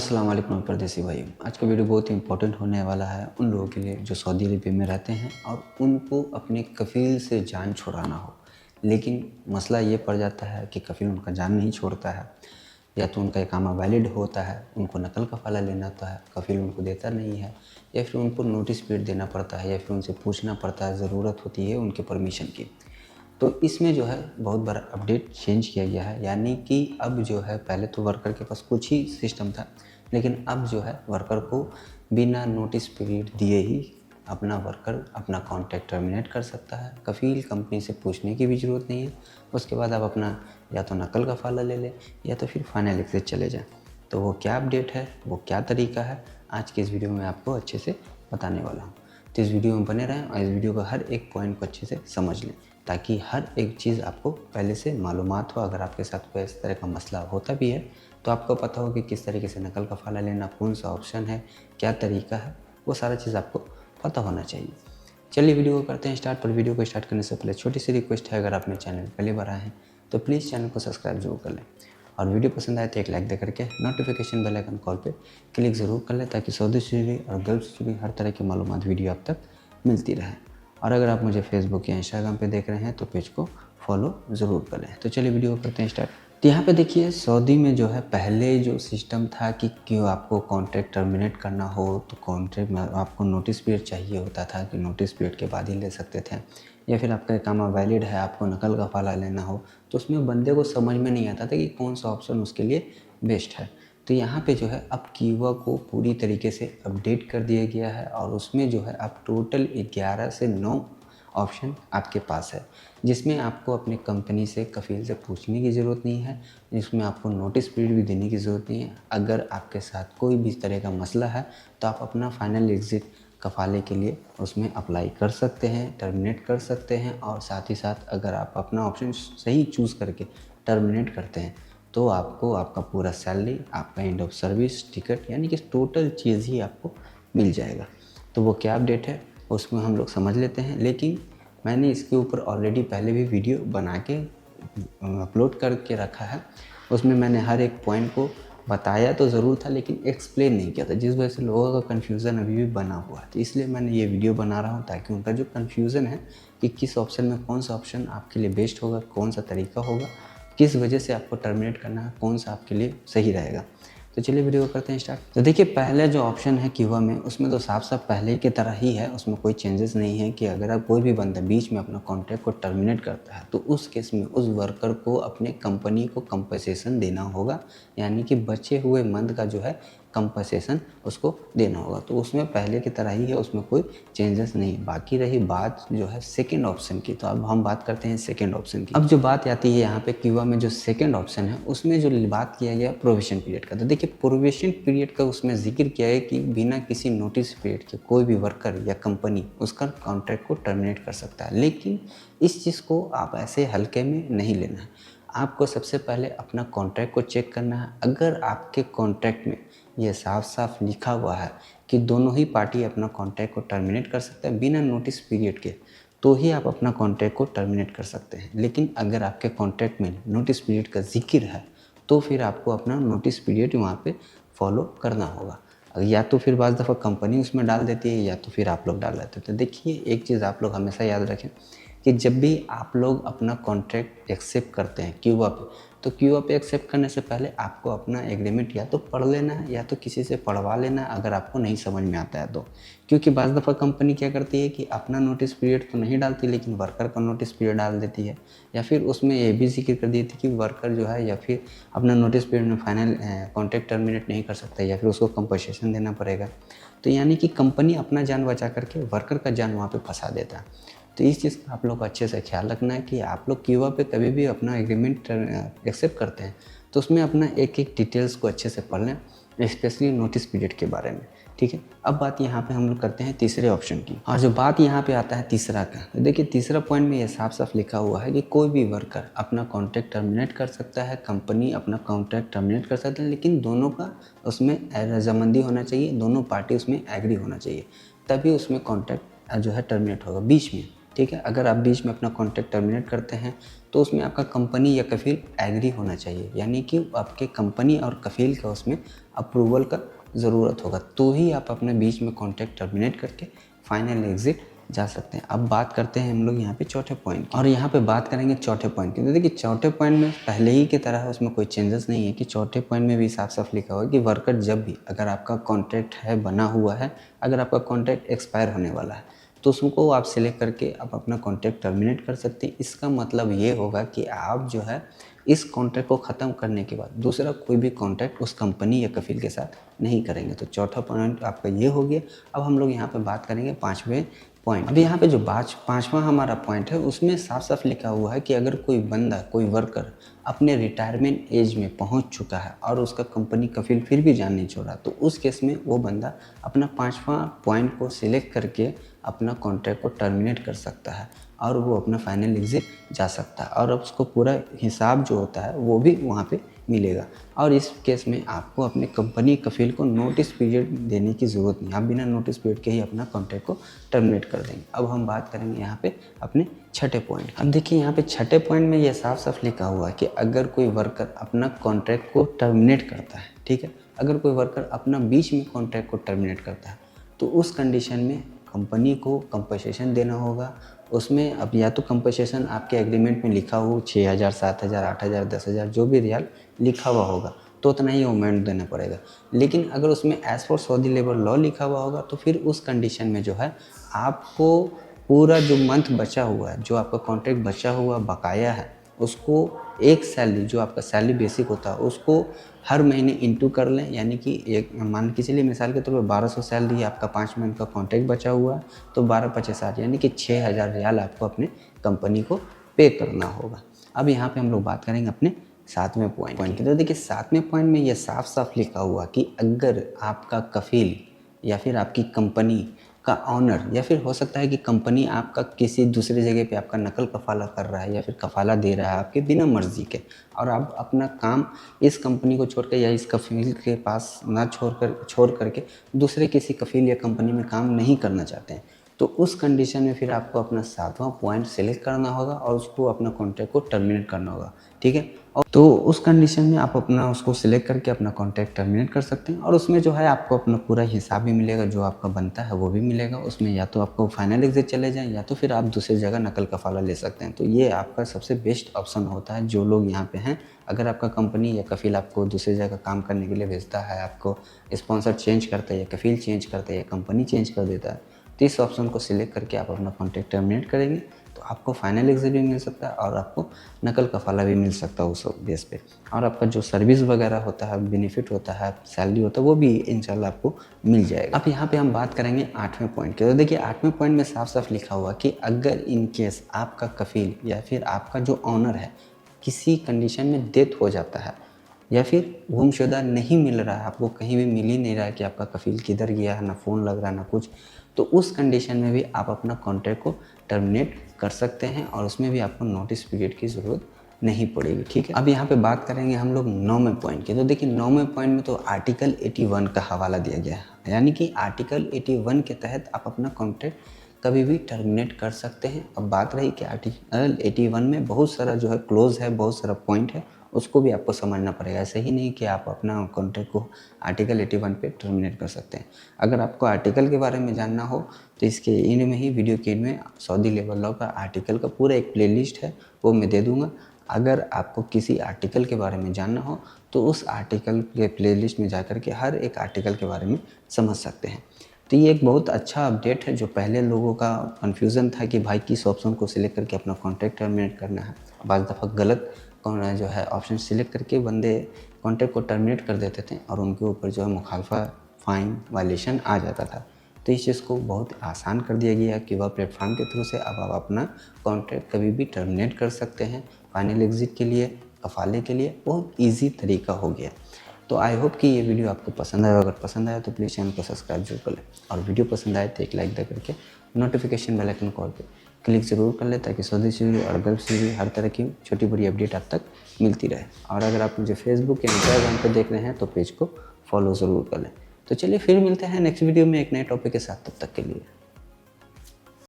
अस्सलाम वालेकुम परदेसी भाइयों। आज का वीडियो बहुत ही इंपॉर्टेंट होने वाला है उन लोगों के लिए जो सऊदी अरबिया में रहते हैं और उनको अपने कफ़ील से जान छुड़ाना हो, लेकिन मसला ये पड़ जाता है कि कफ़ील उनका जान नहीं छोड़ता है, या तो उनका इकामा वैलिड होता है, उनको नकल कफ़ाला लेना होता है, कफ़ील उनको देता नहीं है, या फिर उनको नोटिस पीरियड देना पड़ता है, या फिर उनसे पूछना पड़ता है, ज़रूरत होती है उनके परमिशन की। तो इसमें जो है बहुत बड़ा अपडेट चेंज किया गया है, यानी कि अब जो है पहले तो वर्कर के पास कुछ ही सिस्टम था, लेकिन अब जो है वर्कर को बिना नोटिस पीरियड दिए ही अपना वर्कर अपना कॉन्ट्रैक्ट टर्मिनेट कर सकता है। कफ़ील कंपनी से पूछने की भी ज़रूरत नहीं है। उसके बाद आप अपना या तो नकल कफ़ाला ले लें या तो फिर फाइनल एग्जिट चले जाएँ। तो वो क्या अपडेट है, वो क्या तरीका है, आज की इस वीडियो में आपको अच्छे से बताने वाला हूँ। तो इस वीडियो में बने रहें और इस वीडियो का हर एक पॉइंट को अच्छे से समझ लें, ताकि हर एक चीज़ आपको पहले से मालूमात हो। अगर आपके साथ कोई इस तरह का मसला होता भी है तो आपको पता हो कि किस तरीके से नकल कफ़ाला लेना, कौन सा ऑप्शन है, क्या तरीका है, वो सारा चीज़ आपको पता होना चाहिए। चलिए वीडियो को करते हैं स्टार्ट। पर वीडियो को स्टार्ट करने से पहले छोटी सी रिक्वेस्ट है, अगर आप मेरे चैनल पर पहली बार आए हैं तो प्लीज़ चैनल को सब्सक्राइब जरूर कर लें, और वीडियो पसंद आए तो एक लाइक दे करके नोटिफिकेशन बेल आइकन कॉल पे क्लिक ज़रूर कर लें, ताकि सऊदी से जुड़ी और गल्फ से जुड़ी हर तरह की मालूमात वीडियो आप तक मिलती रहे। और अगर आप मुझे फेसबुक या इंस्टाग्राम पे देख रहे हैं तो पेज को फॉलो ज़रूर करें। तो चलिए वीडियो को करते हैं स्टार्ट। तो यहाँ पे देखिए, सऊदी में जो है पहले जो सिस्टम था कि क्यों आपको कॉन्ट्रैक्ट टर्मिनेट करना हो तो कॉन्ट्रैक्ट में आपको नोटिस पीरियड चाहिए होता था, कि नोटिस पीरियड के बाद ही ले सकते थे, या फिर आपका इकामा वैलिड है, आपको नकल कफ़ाला लेना हो, तो उसमें बंदे को समझ में नहीं आता था कि कौन सा ऑप्शन उसके लिए बेस्ट है। तो यहाँ पे जो है अब कीवा को पूरी तरीके से अपडेट कर दिया गया है, और उसमें जो है अब टोटल 11 से 9 ऑप्शन आपके पास है, जिसमें आपको अपने कंपनी से कफ़ील से पूछने की ज़रूरत नहीं है, जिसमें आपको नोटिस पीरियड भी देने की ज़रूरत नहीं है। अगर आपके साथ कोई भी इस तरह का मसला है तो आप अपना फाइनल एग्ज़िट कफ़ाले के लिए उसमें अप्लाई कर सकते हैं, टर्मिनेट कर सकते हैं, और साथ ही साथ अगर आप अपना ऑप्शन सही चूज़ करके टर्मिनेट करते हैं तो आपको आपका पूरा सैलरी, आपका एंड ऑफ सर्विस टिकट, यानी कि टोटल चीज़ ही आपको मिल जाएगा। तो वो क्या अपडेट है उसमें हम लोग समझ लेते हैं, लेकिन मैंने इसके ऊपर ऑलरेडी पहले भी वीडियो बना के अपलोड करके रखा है। उसमें मैंने हर एक पॉइंट को बताया तो ज़रूर था, लेकिन एक्सप्लेन नहीं किया था, जिस वजह से लोगों का कन्फ्यूज़न अभी भी बना हुआ है। तो इसलिए मैंने ये वीडियो बना रहा हूँ, ताकि उनका जो कन्फ्यूज़न है कि किस ऑप्शन में कौन सा ऑप्शन आपके लिए बेस्ट होगा, कौन सा तरीका होगा, किस वजह से आपको टर्मिनेट करना है, कौन सा आपके लिए सही रहेगा। तो चलिए वीडियो को करते हैं स्टार्ट। तो देखिए, पहले जो ऑप्शन है कीवा में, उसमें तो साफ साफ पहले की तरह ही है, उसमें कोई चेंजेस नहीं है कि अगर आप कोई भी बंदा बीच में अपना कॉन्ट्रैक्ट को टर्मिनेट करता है तो उस केस में उस वर्कर को अपने कंपनी को कंपनसेशन देना होगा, यानी कि बचे हुए मंथ का जो है कंपनसेशन उसको देना होगा। तो उसमें पहले की तरह ही है, उसमें कोई चेंजेस नहीं है। बाकी रही बात जो है सेकंड ऑप्शन की, तो अब हम बात करते हैं सेकंड ऑप्शन की। अब जो बात आती है यहाँ पे कीवा में, जो सेकंड ऑप्शन है उसमें जो बात किया गया प्रोविशन पीरियड का। तो देखिए, प्रोविशन पीरियड का उसमें जिक्र किया है कि बिना किसी नोटिस पीरियड के कोई भी वर्कर या कंपनी उसका कॉन्ट्रैक्ट को टर्मिनेट कर सकता है, लेकिन इस चीज़ को आप ऐसे हल्के में नहीं लेना है। आपको सबसे पहले अपना कॉन्ट्रैक्ट को चेक करना है। अगर आपके कॉन्ट्रैक्ट में ये साफ साफ लिखा हुआ है कि दोनों ही पार्टी अपना कॉन्ट्रैक्ट को टर्मिनेट कर सकते हैं बिना नोटिस पीरियड के, तो ही आप अपना कॉन्ट्रैक्ट को टर्मिनेट कर सकते हैं। लेकिन अगर आपके कॉन्ट्रैक्ट में नोटिस पीरियड का जिक्र है तो फिर आपको अपना नोटिस पीरियड वहाँ पे फॉलो करना होगा। या तो फिर बाज़ दफ़ा कंपनी उसमें डाल देती है, या तो फिर आप लोग डाल देते हो। तो देखिए, एक चीज़ आप लोग हमेशा याद रखें कि जब भी आप लोग अपना कॉन्ट्रैक्ट एक्सेप्ट करते हैं क्यूबा पे, तो क्यूबा पे एक्सेप्ट करने से पहले आपको अपना एग्रीमेंट या तो पढ़ लेना है, या तो किसी से पढ़वा लेना है, अगर आपको नहीं समझ में आता है तो। क्योंकि बाज़ दफ़ा कंपनी क्या करती है कि अपना नोटिस पीरियड तो नहीं डालती, लेकिन वर्कर का नोटिस पीरियड डाल देती है, या फिर उसमें ये भी जिक्र कर दी थी कि वर्कर जो है या फिर अपना नोटिस पीरियड में फाइनल कॉन्ट्रैक्ट टर्मिनेट नहीं कर सकता, या फिर उसको कंपनसेशन देना पड़ेगा। तो यानी कि कंपनी अपना जान बचा करके वर्कर का जान वहाँ पे फंसा देता है। तो इस चीज़ का आप लोग को अच्छे से ख्याल रखना है कि आप लोग कीवा पे कभी भी अपना एग्रीमेंट एक्सेप्ट करते हैं तो उसमें अपना एक एक डिटेल्स को अच्छे से पढ़ लें, स्पेशली नोटिस पीरियड के बारे में। ठीक है, अब बात यहाँ पे हम लोग करते हैं तीसरे ऑप्शन की, और जो बात यहाँ पे आता है तीसरा का। तो देखिए, तीसरा पॉइंट में ये साफ साफ लिखा हुआ है कि कोई भी वर्कर अपना कॉन्ट्रैक्ट टर्मिनेट कर सकता है, कंपनी अपना कॉन्ट्रैक्ट टर्मिनेट कर सकते हैं, लेकिन दोनों का उसमें रजामंदी होना चाहिए, दोनों पार्टी उसमें एग्री होना चाहिए, तभी उसमें कॉन्ट्रैक्ट जो है टर्मिनेट होगा बीच में। ठीक है, अगर आप बीच में अपना कॉन्ट्रैक्ट टर्मिनेट करते हैं तो उसमें आपका कंपनी या कफ़ील एग्री होना चाहिए, यानी कि आपके कंपनी और कफ़ील का उसमें अप्रूवल का ज़रूरत होगा, तो ही आप अपने बीच में कॉन्ट्रैक्ट टर्मिनेट करके फाइनल एग्ज़िट जा सकते हैं। अब बात करते हैं हम लोग यहाँ पे चौथे पॉइंट की, और यहाँ पे बात करेंगे चौथे पॉइंट की। तो देखिए चौथे पॉइंट में पहले ही की तरह उसमें कोई चेंजेस नहीं है कि चौथे पॉइंट में भी साफ साफ लिखा हुआ है कि वर्कर जब भी, अगर आपका कॉन्ट्रैक्ट है बना हुआ है, अगर आपका कॉन्ट्रैक्ट एक्सपायर होने वाला है, तो उसको आप सिलेक्ट करके आप अपना कॉन्ट्रैक्ट टर्मिनेट कर सकते हैं। इसका मतलब ये होगा कि आप जो है इस कॉन्ट्रैक्ट को ख़त्म करने के बाद दूसरा कोई भी कॉन्ट्रैक्ट उस कंपनी या कफ़ील के साथ नहीं करेंगे। तो चौथा पॉइंट आपका ये हो गया। अब हम लोग यहाँ पे बात करेंगे पाँचवें पॉइंट। अभी यहाँ पे जो पाँचवा हमारा पॉइंट है उसमें साफ साफ लिखा हुआ है कि अगर कोई बंदा, कोई वर्कर अपने रिटायरमेंट एज में पहुँच चुका है और उसका कंपनी कफ़ील फिर भी जान नहीं छोड़ा, तो उस केस में वो बंदा अपना पाँचवा पॉइंट को सिलेक्ट करके अपना कॉन्ट्रैक्ट को टर्मिनेट कर सकता है और वो अपना फाइनल एग्ज़िट जा सकता है, और अब उसको पूरा हिसाब जो होता है वो भी वहाँ पे मिलेगा। और इस केस में आपको अपने कंपनी कफ़ील को नोटिस पीरियड देने की ज़रूरत नहीं, आप बिना नोटिस पीरियड के ही अपना कॉन्ट्रैक्ट को टर्मिनेट कर देंगे। अब हम बात करेंगे यहाँ पे अपने छठे पॉइंट। अब देखिए यहाँ पे छठे पॉइंट में ये साफ साफ लिखा हुआ है कि अगर कोई वर्कर अपना कॉन्ट्रैक्ट को टर्मिनेट करता है, ठीक है, अगर कोई वर्कर अपना बीच में कॉन्ट्रैक्ट को टर्मिनेट करता है, तो उस कंडीशन में कंपनी को कंपनसेशन देना होगा। उसमें अब या तो कंपनसेशन आपके एग्रीमेंट में लिखा हो 6,000, 7,000, 8,000, 10,000 जो भी रियाल लिखा हुआ होगा तो उतना ही अमाउंट देना पड़ेगा। लेकिन अगर उसमें as for Saudi labour law लिखा हुआ होगा तो फिर उस कंडीशन में जो है आपको पूरा जो मंथ बचा हुआ है, जो आपका कॉन्ट्रैक्ट बचा हुआ बकाया है, उसको एक सैलरी जो आपका सैलरी बेसिक होता है उसको हर महीने इंटू कर लें। यानी कि एक मान के चलिए मिसाल के तौर पर 1200 सैलरी आपका 5 मंथ का कॉन्ट्रैक्ट बचा हुआ है, तो 12×5 = 60 यानी कि 6,000 रियाल आपको अपने कंपनी को पे करना होगा। अब यहाँ पे हम लोग बात करेंगे अपने सातवें पॉइंट की। तो देखिए सातवें पॉइंट में ये साफ साफ लिखा हुआ कि अगर आपका कफ़ील या फिर आपकी कंपनी का ऑनर, या फिर हो सकता है कि कंपनी आपका किसी दूसरे जगह पे आपका नकल कफ़ाला कर रहा है या फिर कफ़ाला दे रहा है आपके बिना मर्ज़ी के, और आप अपना काम इस कंपनी को छोड़ कर या इस कफ़ील के पास ना छोड़ करके दूसरे किसी कफ़ील या कंपनी में काम नहीं करना चाहते हैं, तो उस कंडीशन में फिर आपको अपना सातवां पॉइंट सेलेक्ट करना होगा और उसको अपना कॉन्ट्रैक्ट को टर्मिनेट करना होगा, ठीक है। और तो उस कंडीशन में आप अपना उसको सिलेक्ट करके अपना कॉन्ट्रैक्ट टर्मिनेट कर सकते हैं, और उसमें जो है आपको अपना पूरा हिसाब भी मिलेगा, जो आपका बनता है वो भी मिलेगा। उसमें या तो आपको फाइनल एग्ज़िट चले जाएँ या तो फिर आप दूसरी जगह नकल कफ़ाला ले सकते हैं। तो ये आपका सबसे बेस्ट ऑप्शन होता है जो लोग यहाँ पे हैं। अगर आपका कंपनी या कफ़ील आपको दूसरी जगह काम करने के लिए भेजता है, आपको स्पॉन्सर चेंज करता है या कफ़ील चेंज करता है या कंपनी चेंज कर देता है, तो इस ऑप्शन को सिलेक्ट करके आप अपना कॉन्ट्रैक्ट टर्मिनेट करेंगे तो आपको फाइनल एग्ज़िट भी मिल सकता है और आपको नकल कफ़ाला भी मिल सकता है उस बेस पे, और आपका जो सर्विस वगैरह होता है, बेनिफिट होता है, सैलरी होता है, वो भी इंशाल्लाह आपको मिल जाएगा। अब यहाँ पे हम बात करेंगे आठवें पॉइंट की। तो देखिए आठवें पॉइंट में साफ साफ लिखा हुआ कि अगर इन केस आपका कफ़ील या फिर आपका जो ऑनर है किसी कंडीशन में डेथ हो जाता है या फिर गुमशुदा नहीं मिल रहा है, आपको कहीं भी मिल ही नहीं रहा है कि आपका कफ़ील किधर गया है, ना फ़ोन लग रहा है ना कुछ, तो उस कंडीशन में भी आप अपना कॉन्ट्रैक्ट को टर्मिनेट कर सकते हैं और उसमें भी आपको नोटिस पीरियड की ज़रूरत नहीं पड़ेगी, ठीक है। अब यहाँ पे बात करेंगे हम लोग 9वें पॉइंट की। तो देखिए 9वें पॉइंट में तो आर्टिकल 81 का हवाला दिया गया है, यानी कि आर्टिकल 81 के तहत आप अपना कॉन्ट्रैक्ट कभी भी टर्मिनेट कर सकते हैं। अब बात रही कि आर्टिकल 81 में बहुत सारा जो है क्लोज है, बहुत सारा पॉइंट है, उसको भी आपको समझना पड़ेगा। ऐसे ही नहीं कि आप अपना कॉन्ट्रैक्ट को आर्टिकल 81 पे टर्मिनेट कर सकते हैं। अगर आपको आर्टिकल के बारे में जानना हो तो इसके एंड में ही, वीडियो के एंड में सऊदी लेबर लॉ का आर्टिकल का पूरा एक प्लेलिस्ट है, वो मैं दे दूँगा। अगर आपको किसी आर्टिकल के बारे में जानना हो तो उस आर्टिकल के प्लेलिस्ट में जाकर के हर एक आर्टिकल के बारे में समझ सकते हैं। तो ये एक बहुत अच्छा अपडेट है। जो पहले लोगों का कन्फ्यूज़न था कि भाई किस ऑप्शन को सिलेक्ट करके अपना कॉन्ट्रैक्ट टर्मिनेट करना है, बाज़ दफ़ा गलत जो है ऑप्शन सिलेक्ट करके बंदे कॉन्ट्रैक्ट को टर्मिनेट कर देते थे और उनके ऊपर जो है मुखालफा, फ़ाइन, वायलेशन आ जाता था। तो इस चीज़ को बहुत आसान कर दिया गया है कि वह प्लेटफॉर्म के थ्रू से अब आप अपना कॉन्ट्रैक्ट कभी भी टर्मिनेट कर सकते हैं। फाइनल एग्ज़िट के लिए, कफ़ाले के लिए बहुत ईजी तरीका हो गया। तो आई होप कि ये वीडियो आपको पसंद आया। अगर पसंद आया तो प्लीज़ चैनल को सब्सक्राइब जरूर कर लें, और वीडियो पसंद आए तो एक लाइक दे करके नोटिफिकेशन बेल आइकन कॉल पे क्लिक ज़रूर कर लें, ताकि सऊदी से जुड़ी और गल्फ से जुड़ी हर तरह की छोटी बड़ी अपडेट आप तक मिलती रहे। और अगर आप मुझे फेसबुक या इंस्टाग्राम पर देख रहे हैं तो पेज को फॉलो ज़रूर कर लें। तो चलिए फिर मिलते हैं नेक्स्ट वीडियो में एक नए टॉपिक के साथ, तब तक के लिए।